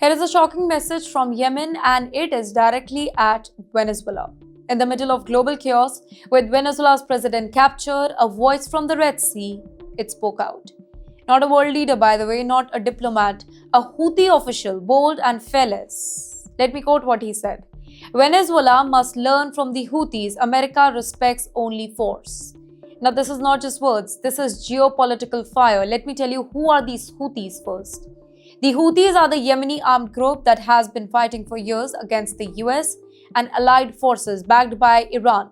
Here is a shocking message from Yemen, and it is directly at Venezuela. In the middle of global chaos, with Venezuela's president captured, a voice from the Red Sea, it spoke out. Not a world leader, by the way, not a diplomat, a Houthi official, bold and fearless. Let me quote what he said. Venezuela must learn from the Houthis. America respects only force. Now, this is not just words, this is geopolitical fire. Let me tell you who are these Houthis first. The Houthis are the Yemeni armed group that has been fighting for years against the US and allied forces backed by Iran.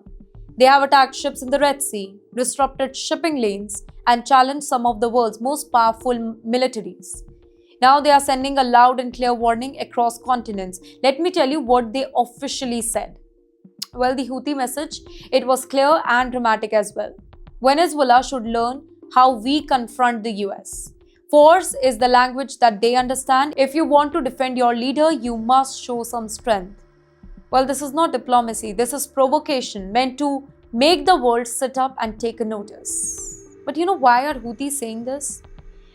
They have attacked ships in the Red Sea, disrupted shipping lanes, and challenged some of the world's most powerful militaries. Now they are sending a loud and clear warning across continents. Let me tell you what they officially said. Well, the Houthi message, it was clear and dramatic as well. Venezuela should learn how we confront the US. Force is the language that they understand. If you want to defend your leader, you must show some strength. Well, this is not diplomacy. This is provocation meant to make the world sit up and take a notice. But you know why are Houthis saying this?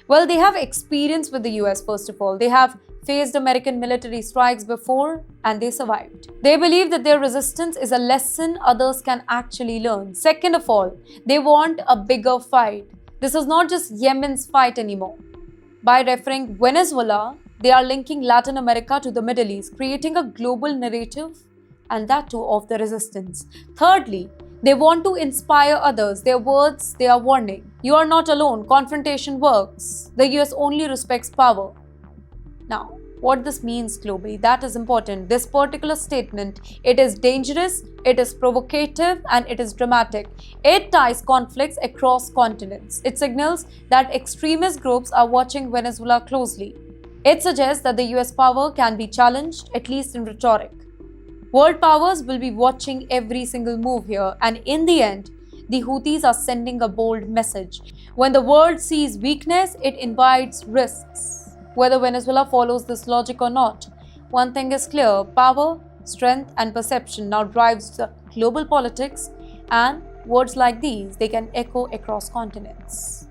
Well, they have experience with the US, first of all. They have faced American military strikes before and they survived. They believe that their resistance is a lesson others can actually learn. Second of all, they want a bigger fight. This is not just Yemen's fight anymore. By referring Venezuela, they are linking Latin America to the Middle East, creating a global narrative, and that too of the resistance. Thirdly, they want to inspire others. Their words, they are warning. You are not alone. Confrontation works. The US only respects power. Now, what this means globally, that is important. This particular statement, it is dangerous, it is provocative, and it is dramatic. It ties conflicts across continents. It signals that extremist groups are watching Venezuela closely. It suggests that the US power can be challenged, at least in rhetoric. World powers will be watching every single move here, and in the end, the Houthis are sending a bold message. When the world sees weakness, it invites risks. Whether Venezuela follows this logic or not, one thing is clear: power, strength, and perception now drives the global politics, and words like these, they can echo across continents.